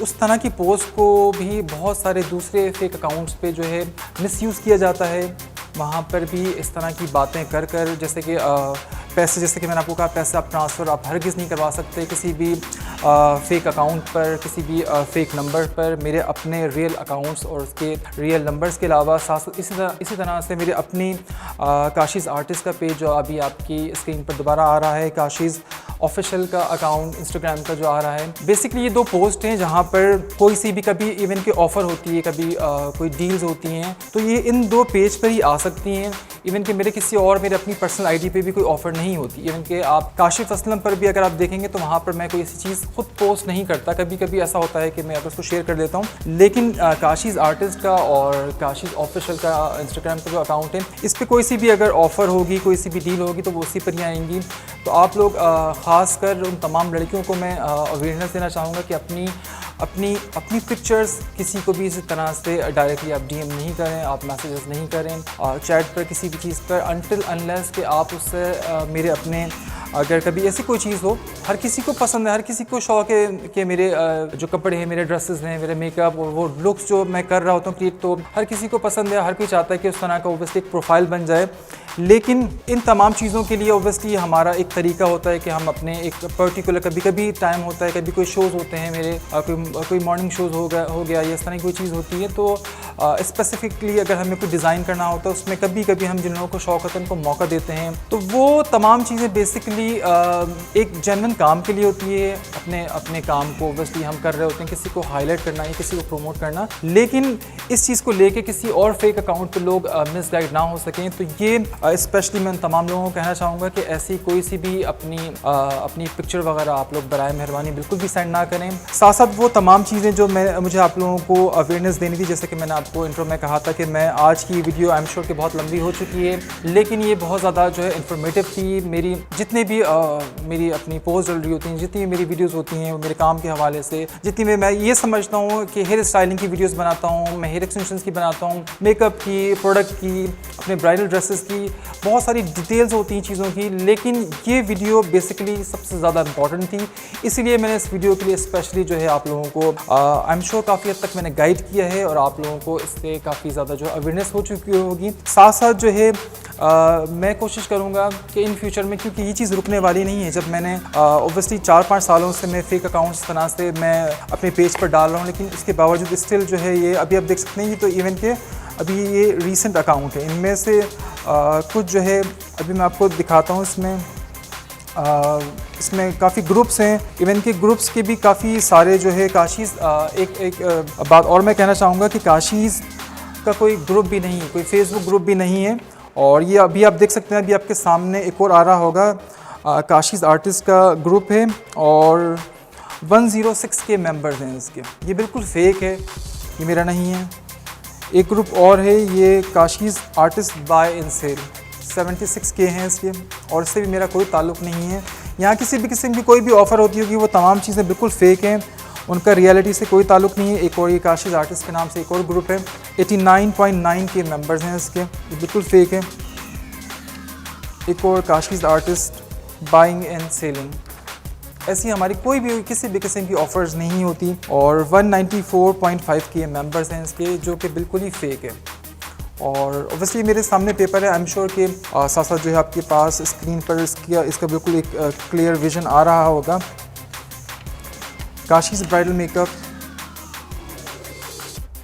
उस तरह की पोस्ट को भी बहुत सारे दूसरे फेक अकाउंट्स पे जो है मिसयूज़ किया जाता है। वहाँ पर भी इस तरह की बातें कर कर जैसे कि पैसे, जैसे कि मैंने आपको कहा पैसे आप ट्रांसफ़र आप हरगिज़ नहीं करवा सकते किसी भी फेक अकाउंट पर, किसी भी फेक नंबर पर। मेरे अपने रियल अकाउंट्स और उसके रियल नंबर्स के अलावा साथ इसी तरह से मेरे अपनी काशीज़ आर्टिस्ट का पेज जो अभी आपकी स्क्रीन पर दोबारा आ रहा है, काशीज़ ऑफिशियल का अकाउंट इंस्टाग्राम का जो आ रहा है। बेसिकली ये दो पोस्ट हैं जहाँ पर कोई सी भी कभी इवन की ऑफ़र होती है, कभी कोई डील्स होती हैं, तो ये इन दो पेज पर ही आ सकती हैं। इवन कि मेरे किसी और मेरे अपनी पर्सनल आईडी पे भी कोई ऑफ़र नहीं होती। इवन कि आप काशिफ असलम पर भी अगर आप देखेंगे तो वहाँ पर मैं कोई ऐसी चीज़ खुद पोस्ट नहीं करता। कभी कभी ऐसा होता है कि मैं अगर उसको शेयर कर देता हूँ, लेकिन काशीज़ आर्टिस्ट का और काशीज़ ऑफिशियल का इंस्टाग्राम का जो अकाउंट है, इस पर कोई सी भी अगर ऑफ़र होगी, कोई सी भी डील होगी तो वो उसी पर ही आएंगी। तो आप लोग ख़ासकर उन तमाम लड़कियों को मैं अवेयरनेस देना चाहूँगा कि अपनी पिक्चर्स किसी को भी इसी तरह से डायरेक्टली आप डीएम नहीं करें, आप मैसेजेस नहीं करें चैट पर किसी भी चीज़ पर, अनटिल अनलेस कि आप उससे मेरे अपने अगर कभी ऐसी कोई चीज़ हो। हर किसी को पसंद है, हर किसी को शौक़ है कि मेरे जो कपड़े हैं, मेरे ड्रेसेस हैं, मेरे मेकअप और वो लुक्स जो मैं कर रहा होता हूँ क्रिएट, तो हर किसी को पसंद है, हर कोई चाहता है कि उस तरह का ओब्वियसली एक प्रोफाइल बन जाए। लेकिन इन तमाम चीज़ों के लिए ओब्वियसली हमारा एक तरीका होता है कि हम अपने एक पर्टिकुलर कभी टाइम होता है, कभी कोई शोज़ होते हैं मेरे, कोई मॉर्निंग शोज़ हो गया या इस तरह की कोई चीज़ होती है, तो स्पेसिफिकली अगर हमें कोई डिज़ाइन करना होता है उसमें कभी हम जिन लोगों को शौक़ होता है उनको मौका देते हैं। तो वो तमाम चीज़ें बेसिकली एक जेन्युइन काम के लिए होती है। अपने काम को ओब्वियसली हम कर रहे होते हैं, किसी को हाईलाइट करना या किसी को प्रमोट करना, लेकिन इस चीज़ को लेके किसी और फेक अकाउंट पे लोग मिसगाइड ना हो सकें। तो ये स्पेशली मैं तमाम लोगों को कहना चाहूँगा कि ऐसी कोई सी भी अपनी पिक्चर वगैरह आप लोग बराए मेहरबानी बिल्कुल भी सेंड ना करें। साथ साथ वो तमाम चीज़ें जो मुझे आप लोगों को अवेयरनेस देनी थी, जैसे कि मैंने आपको इंट्रो में कहा था कि मैं आज की वीडियो आई एम श्योर कि बहुत लंबी हो चुकी है, लेकिन ये बहुत ज़्यादा जो है इन्फॉर्मेटिव थी। मेरी जितने भी मेरी अपनी पोस्ट डल रही होती हैं, जितनी भी मेरी वीडियोज़ होती हैं मेरे काम के हवाले से, जितनी मैं ये समझता हूँ कि हेयर स्टाइलिंग की वीडियोज़ बनाता हूँ, मैं हेयर एक्सटेंशंस की बनाता हूँ, मेकअप की, प्रोडक्ट की, अपने ब्राइडल ड्रेसेस की, बहुत सारी डिटेल्स होती हैं चीज़ों की, लेकिन ये वीडियो बेसिकली सबसे ज़्यादा इंपॉर्टेंट थी। इसीलिए मैंने इस वीडियो के लिए स्पेशली जो है आप लोगों को आई एम श्योर काफ़ी हद तक मैंने गाइड किया है और आप लोगों को इससे काफ़ी ज़्यादा जो अवेयरनेस हो चुकी होगी। साथ साथ जो है मैं कोशिश करूँगा कि इन फ्यूचर में, क्योंकि ये चीज़ रुकने वाली नहीं है। जब मैंने ऑब्वियसली 4-5 सालों से मैं फेक अकाउंट्स तरह से मैं अपने पेज पर डाल रहा हूँ, लेकिन इसके बावजूद स्टिल जो है ये अभी आप देख सकते हैं, ये तो इवन के अभी ये रीसेंट अकाउंट है। इनमें से कुछ जो है अभी मैं आपको दिखाता हूँ। इसमें काफ़ी ग्रुप्स हैं, इवन के ग्रुप्स के भी काफ़ी सारे जो है काशीज़ एक बात और मैं कहना चाहूँगा कि काशीज़ का कोई ग्रुप भी नहीं है, कोई फेसबुक ग्रुप भी नहीं है। और ये अभी आप देख सकते हैं, अभी आपके सामने एक और आ रहा होगा, काशीज़ आर्टिस्ट का ग्रुप है और 106 के मेंबर्स हैं इसके। ये बिल्कुल फेक है, ये मेरा नहीं है। एक ग्रुप और है, ये काशीज़ आर्टिस्ट बाय इन सेल, 76K हैं इसके, और इससे भी मेरा कोई ताल्लुक़ नहीं है। यहाँ किसी भी किस्म की कोई भी ऑफ़र होती होगी वो तमाम चीज़ें बिल्कुल फ़ेक हैं, उनका रियलिटी से कोई ताल्लुक़ नहीं है। एक और ये काशिज़ आर्टिस्ट के नाम से एक और ग्रुप है, 89.9K मेंबर्स हैं इसके, ये बिल्कुल फ़ेक है। एक और काशिज़ आर्टिस्ट बाइंग एंड सेलिंग, ऐसी हमारी कोई भी किसी भी किस्म की ऑफ़र्स नहीं होती। और 194.5K मेंबर्स हैं इसके, जो कि बिल्कुल ही फ़ेक है। और ओबियसली मेरे सामने पेपर है, आई एम श्योर कि साथ साथ जो है आपके पास स्क्रीन पर इसका बिल्कुल एक क्लियर विजन आ रहा होगा। Kashi's bridal makeup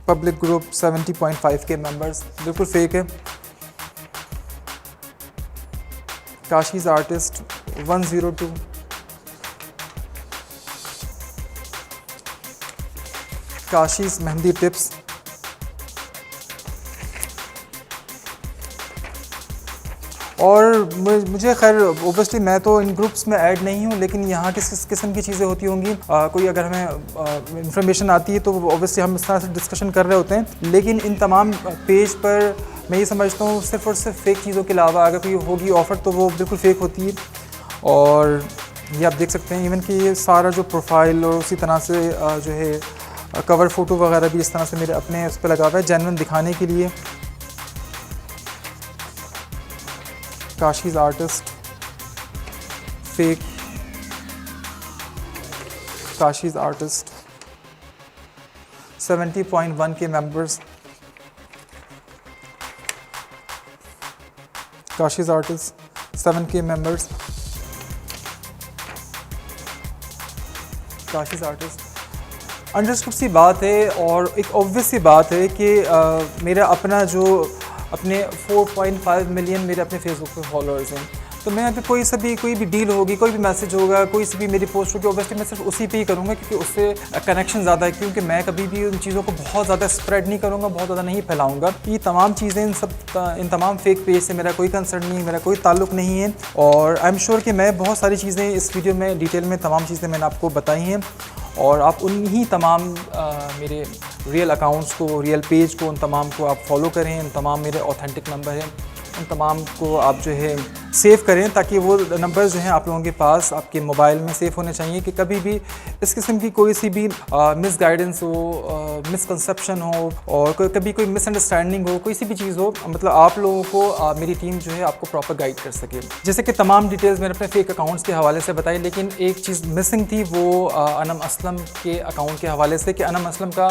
public group 70.5K members, बिल्कुल फेक है। काशीज़ आर्टिस्ट 102, काशीज़ मेहंदी टिप्स, और मुझे खैर ओबियसली मैं तो इन ग्रुप्स में ऐड नहीं हूँ, लेकिन यहाँ किस किस्म की चीज़ें होती होंगी, कोई अगर हमें इंफॉर्मेशन आती है तो ओबियसली हम इस तरह से डिस्कशन कर रहे होते हैं। लेकिन इन तमाम पेज पर मैं ये समझता हूँ सिर्फ़ और सिर्फ फेक चीज़ों के अलावा अगर कोई होगी ऑफ़र तो वो बिल्कुल फेक होती है। और ये आप देख सकते हैं इवन कि ये सारा जो प्रोफाइल और उसी तरह से जो है कवर फ़ोटो वगैरह भी इस तरह से मेरे अपने उस पर लगा हुआ है जेन्युइन दिखाने के लिए। Kashee's artist fake, Kashee's artist 70.1K members, Kashee's artist 7K members, Kashee's artist. Understood सी बात है और एक ऑब्वियस सी बात है कि मेरा अपना जो अपने 4.5 मिलियन मेरे अपने फेसबुक पे फॉलोअर्स हैं, तो मैं अगर कोई भी डील होगी, कोई भी मैसेज होगा, कोई सी भी मेरी पोस्ट होगी, ऑब्वियसली मैं सिर्फ उसी पे ही करूँगा क्योंकि उससे कनेक्शन ज़्यादा है। क्योंकि मैं कभी भी उन चीज़ों को बहुत ज़्यादा स्प्रेड नहीं करूँगा, बहुत ज़्यादा नहीं फैलाऊँगा। ये तमाम चीज़ें इन तमाम फेक पेज से मेरा कोई कंसर्न नहीं, मेरा कोई ताल्लुक़ नहीं है। और आई एम श्योर कि मैं बहुत सारी चीज़ें इस वीडियो में डिटेल में तमाम चीज़ें मैंने आपको बताई हैं, और आप उन्हीं तमाम मेरे रियल अकाउंट्स को, रियल पेज को, उन तमाम को आप फॉलो करें। उन तमाम मेरे ऑथेंटिक नंबर हैं, उन तमाम को आप जो है सेव करें, ताकि वो नंबर जो हैं आप लोगों के पास आपके मोबाइल में सेव होने चाहिए कि कभी भी इस किस्म की कोई सी भी मिस गाइडेंस हो, मिसकंसेप्शन हो, और कभी कोई मिसअंडरस्टैंडिंग हो, कोई सी भी चीज़ हो, मतलब आप लोगों को मेरी टीम जो है आपको प्रॉपर गाइड कर सके। जैसे कि तमाम डिटेल्स मैंने अपने फेक अकाउंट्स के हवाले से बताई, लेकिन एक चीज़ मिसिंग थी, वो अनम असलम के अकाउंट के हवाले से, कि अनम असलम का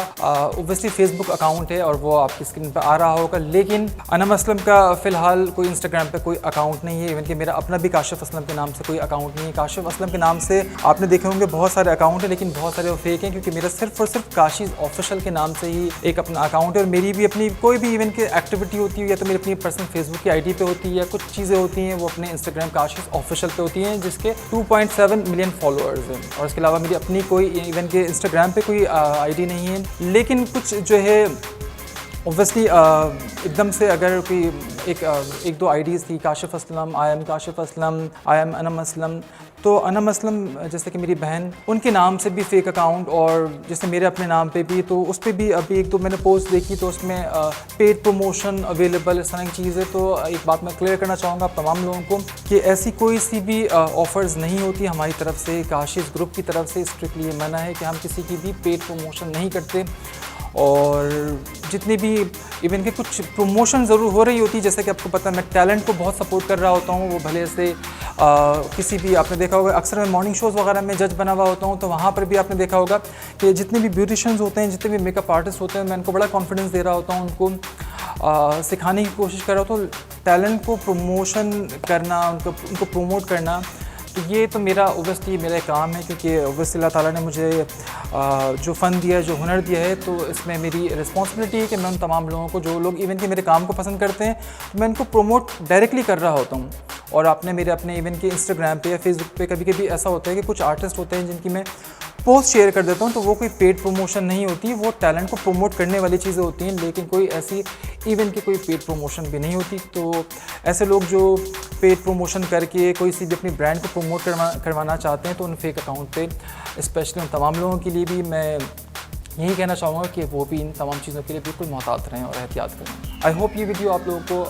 ओबियसली फेसबुक अकाउंट है और वो आपकी स्क्रीन पर आ रहा होगा, लेकिन अनम असलम का फ़िलहाल कोई इंस्टाग्राम पे कोई अकाउंट नहीं है। इवन कि मेरा अपना भी काशिफ असलम के नाम से कोई अकाउंट नहीं है। काशिफ असलम के नाम से आपने देखे होंगे बहुत सारे अकाउंट हैं, लेकिन बहुत सारे वो फेक हैं, क्योंकि मेरा सिर्फ और सिर्फ काशीज़ ऑफिशियल के नाम से ही एक अपना अकाउंट है। और मेरी भी अपनी कोई भी इवन की एक्टिविटी होती है, या तो मेरी अपनी पर्सनल फेसबुक की आईडी पे होती है, या कुछ चीज़ें होती हैं वो अपने इंस्टाग्राम काशीज़ ऑफिशियल पे होती हैं, जिसके 2.7 मिलियन फॉलोअर्स हैं। और इसके अलावा मेरी अपनी कोई इवन के इंस्टाग्राम पे कोई आईडी नहीं है। लेकिन कुछ जो है ओबियसली एकदम से अगर कोई एक दो आईडीज़ थी, Kashif Aslam, I am Kashif Aslam, I am Anam Aslam, तो अनम असलम जैसे कि मेरी बहन, उनके नाम से भी फेक अकाउंट, और जैसे मेरे अपने नाम पे भी, तो उस पर भी अभी एक दो मैंने पोस्ट देखी, तो उसमें पेड प्रमोशन अवेलेबल, इस तरह की चीज़ है। तो एक बात मैं क्लियर करना चाहूँगा आप तमाम लोगों को कि ऐसी कोई सी भी ऑफ़र्स नहीं होती हमारी तरफ से, काशीज़ ग्रुप की तरफ से स्ट्रिक्टली ये मना है कि हम किसी की भी पेड प्रमोशन नहीं करते। और जितने भी इवन के कुछ प्रमोशन ज़रूर हो रही होती है, जैसे कि आपको पता है मैं टैलेंट को बहुत सपोर्ट कर रहा होता हूँ, वो भले से किसी भी, आपने देखा होगा अक्सर मैं मॉर्निंग शोज़ वगैरह में जज बना हुआ होता हूँ, तो वहाँ पर भी आपने देखा होगा कि जितने भी ब्यूटिशियंस होते हैं, जितने भी मेकअप आर्टिस्ट होते हैं, मैं उनको बड़ा कॉन्फिडेंस दे रहा होता हूँ, उनको सिखाने की कोशिश कर रहा हूँ। तो टैलेंट को प्रमोशन करना, उनको प्रमोट करना, तो ये तो मेरा ओबियसली मेरा काम है, क्योंकि ओबियसली अल्लाह ताला ने मुझे जो फ़न दिया है, जो हुनर दिया है, तो इसमें मेरी रिस्पॉन्सिबिलिटी है कि मैं उन तमाम लोगों को, जो लोग इवन कि मेरे काम को पसंद करते हैं, तो मैं उनको प्रमोट डायरेक्टली कर रहा होता हूँ। और आपने मेरे अपने इवन के इंस्टाग्राम पे या फेसबुक पे कभी कभी ऐसा होता है कि कुछ आर्टिस्ट होते हैं जिनकी मैं पोस्ट शेयर कर देता हूँ, तो वो कोई पेड प्रमोशन नहीं होती, वो टैलेंट को प्रमोट करने वाली चीज़ें होती हैं, लेकिन कोई ऐसी इवन की कोई पेड प्रमोशन भी नहीं होती। तो ऐसे लोग जो पेड प्रमोशन करके कोई सी भी अपनी ब्रांड को प्रमोट करवाना चाहते हैं, तो उन फेक अकाउंट पे स्पेशली उन तमाम लोगों के लिए भी मैं यही कहना चाहूँगा कि वो भी इन तमाम चीज़ों के लिए बिल्कुल मोहतात रहें और एहतियात करें। आई होप ये वीडियो आप लोगों को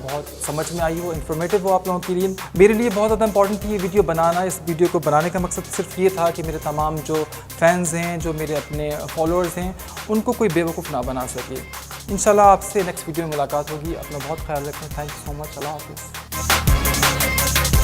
बहुत समझ में आई हो, इन्फॉर्मेटिव हो आप लोगों के लिए। मेरे लिए बहुत ज़्यादा इंपॉर्टेंट थी ये वीडियो बनाना। इस वीडियो को बनाने का मकसद सिर्फ ये था कि मेरे तमाम जो फैंस हैं, जो मेरे अपने फॉलोअर्स हैं, उनको कोई बेवकूफ़ ना बना सके। इंशाल्लाह आपसे नेक्स्ट वीडियो में मुलाकात होगी। अपना बहुत ख्याल रखें। Thank you so much. अल्लाह हाफ़िज़।